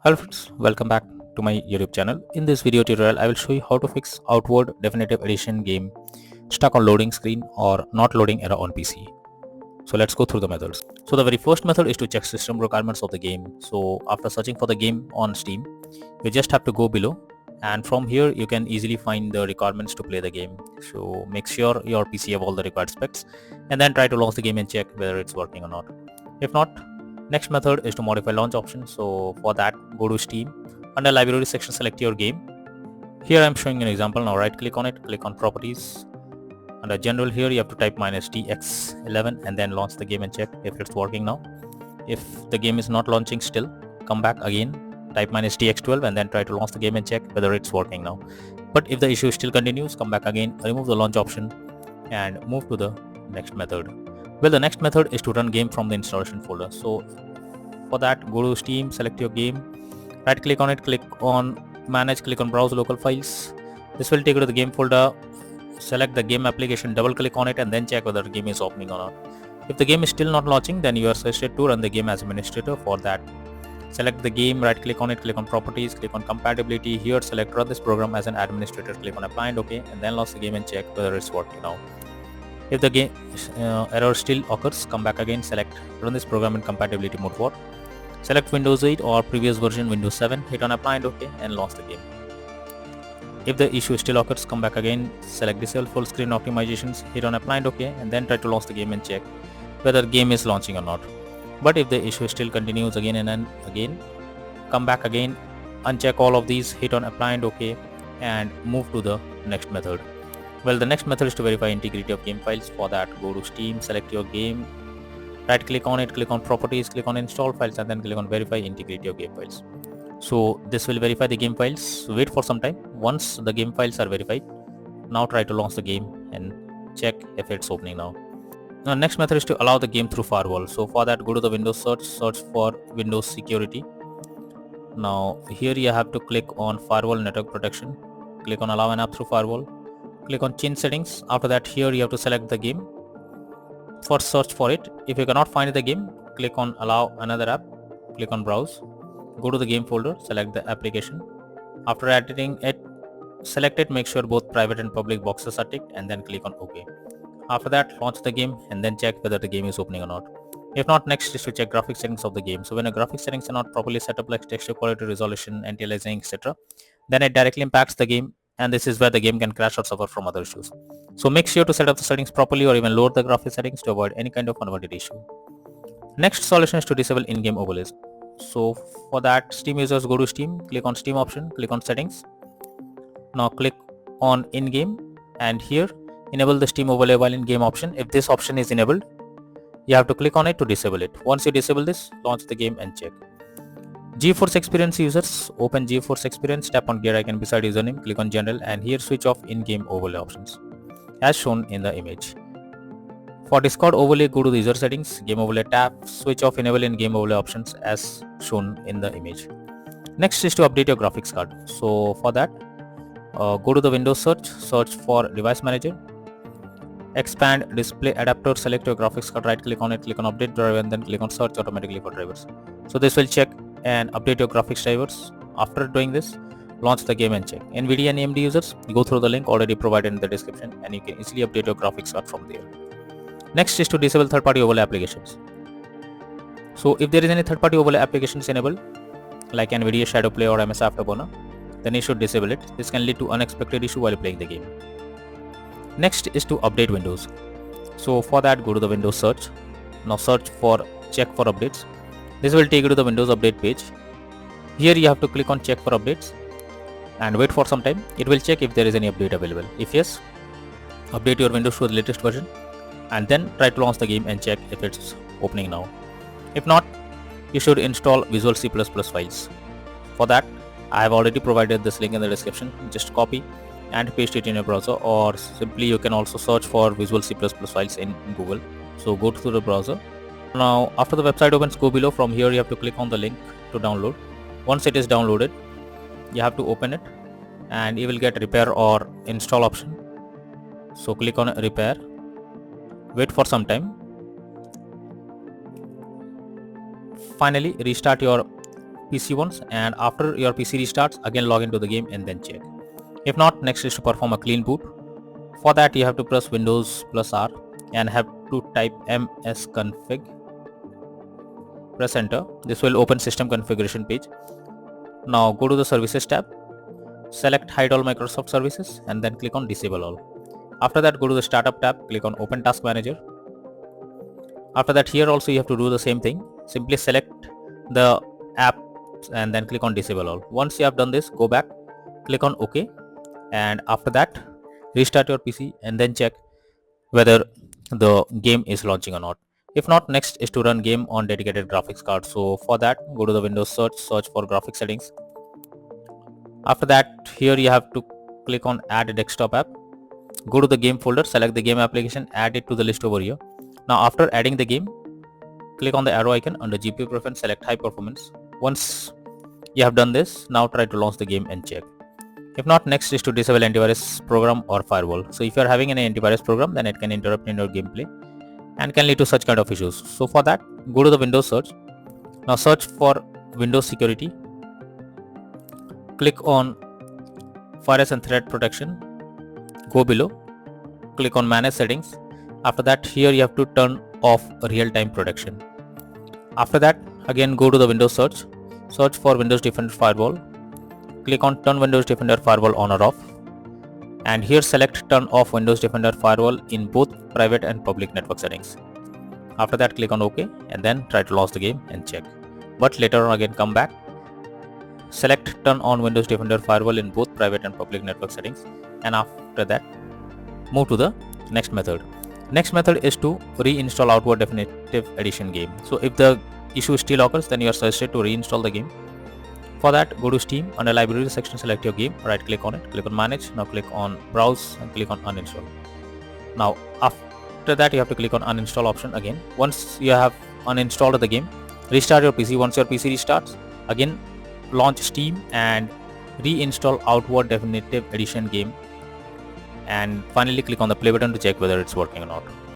Hello friends, welcome back to my YouTube channel. In this video tutorial, I will show you how to fix Outward Definitive Edition game stuck on loading screen or not loading error on PC. So let's go through the methods. So the very first method is to check system requirements of the game. So after searching for the game on Steam, you just have to go below and from here you can easily find the requirements to play the game. So make sure your PC have all the required specs and then try to launch the game and check whether it's working or not. If not, next method is to modify launch option. So for that, go to Steam. Under library section, select your game. Here I'm showing an example. Now right click on it, click on properties. Under general here you have to type -tx11 and then launch the game and check if it's working now. If the game is not launching still, come back again, type -tx12 and then try to launch the game and check whether it's working now. But if the issue still continues, come back again, remove the launch option and move to the next method. Well, the next method is to run game from the installation folder. So for that, go to Steam, select your game, right click on it, click on manage, click on browse local files. This will take you to the game folder. Select the game application, double click on it and then check whether the game is opening or not. If the game is still not launching, then you are suggested to run the game as administrator. For that, select the game, right click on it, click on properties, click on compatibility. Here select run this program as an administrator, click on apply and OK, and then launch the game and check whether it's working now. If the game error still occurs, come back again, select run this program in compatibility mode for. Select Windows 8 or previous version Windows 7, hit on apply and OK and launch the game. If the issue still occurs, come back again, select disable full screen optimizations, hit on apply and OK and then try to launch the game and check whether the game is launching or not. But if the issue still continues again and then again, come back again, uncheck all of these, hit on apply and OK and move to the next method. Well, the next method is to verify integrity of game files. For that, go to Steam, select your game, right click on it, click on properties, click on install files and then click on verify integrity of game files. So this will verify the game files. Wait for some time. Once the game files are verified, now try to launch the game and check if it's opening now. Now next method is to allow the game through firewall. So for that, go to the Windows search for Windows security. Now here you have to click on firewall network protection, click on allow an app through firewall, click on change settings. After that, here you have to select the game. For search for it, if you cannot find the game, click on allow another app, click on browse, go to the game folder, select the application. After editing it, select it, make sure both private and public boxes are ticked and then click on OK. After that, launch the game and then check whether the game is opening or not. If not, next is to check graphics settings of the game. So when a graphics settings are not properly set up, like texture quality, resolution, anti-aliasing, etc., then it directly impacts the game and this is where the game can crash or suffer from other issues. So make sure to set up the settings properly or even lower the graphics settings to avoid any kind of unwanted issue. Next solution is to disable in-game overlays. So for that, Steam users go to Steam, click on Steam option, click on settings. Now click on in-game and here enable the Steam overlay while in-game option. If this option is enabled, you have to click on it to disable it. Once you disable this, launch the game and check. GeForce Experience users, open GeForce Experience, tap on gear icon beside username, click on general and here switch off in-game overlay options as shown in the image. For Discord overlay, go to the user settings, game overlay tab, switch off enable in-game overlay options as shown in the image. Next is to update your graphics card. So for that, go to the Windows search for device manager, expand display adapter, select your graphics card, right click on it, click on update driver and then click on search automatically for drivers. So this will check and update your graphics drivers. After doing this, launch the game and check. NVIDIA and AMD users, go through the link already provided in the description and you can easily update your graphics card from there. Next is to disable third-party overlay applications. So if there is any third-party overlay applications enabled, like NVIDIA Shadow Play or MS Afterburner, then you should disable it. This can lead to unexpected issue while playing the game. Next is to update Windows. So for that, go to the Windows search. Now search for check for updates. This will take you to the Windows update page. Here you have to click on check for updates and wait for some time. It will check if there is any update available. If yes, update your Windows to the latest version and then try to launch the game and check if it's opening now. If not, you should install Visual C++ files. For that, I have already provided this link in the description. Just copy and paste it in your browser, or simply you can also search for Visual C++ files in Google. So go to the browser. Now after the website opens, go below. From here you have to click on the link to download. Once it is downloaded, you have to open it and you will get repair or install option. So click on repair, wait for some time. Finally, restart your PC once, and after your PC restarts, again log into the game and then check. If not, next is to perform a clean boot. For that you have to press Windows plus R and have to type msconfig. Press enter. This will open system configuration page. Now go to the services tab, select hide all Microsoft services and then click on disable all. After that go to the startup tab, click on open task manager. After that here also you have to do the same thing. Simply select the app and then click on disable all. Once you have done this, go back, click on OK, and after that restart your PC and then check whether the game is launching or not. If not, next is to run game on dedicated graphics card. So for that go to the Windows search for graphics settings. After that here you have to click on add desktop app. Go to the game folder, select the game application, add it to the list over here. Now after adding the game, click on the arrow icon under GPU preference, select high performance. Once you have done this, now try to launch the game and check. If not, next is to disable antivirus program or firewall. So if you are having any antivirus program, then it can interrupt in your gameplay and can lead to such kind of issues. So for that, go to the Windows search. Now search for Windows security. Click on virus and threat protection. Go below, click on manage settings. After that here you have to turn off real-time protection. After that again go to the Windows search for Windows Defender Firewall. Click on turn Windows Defender Firewall on or off, and here select turn off Windows Defender Firewall in both private and public network settings. After that click on OK and then try to launch the game and check. But later on again come back, select turn on Windows Defender Firewall in both private and public network settings, and after that move to the next method. Next method is to reinstall Outward Definitive Edition game. So if the issue still occurs, then you are suggested to reinstall the game. For that go to Steam, under library section select your game, right click on it, click on manage. Now click on browse and click on uninstall. Now after that you have to click on uninstall option again. Once you have uninstalled the game, restart your PC. Once your PC restarts, again launch Steam and reinstall Outward Definitive Edition game, and finally click on the play button to check whether it's working or not.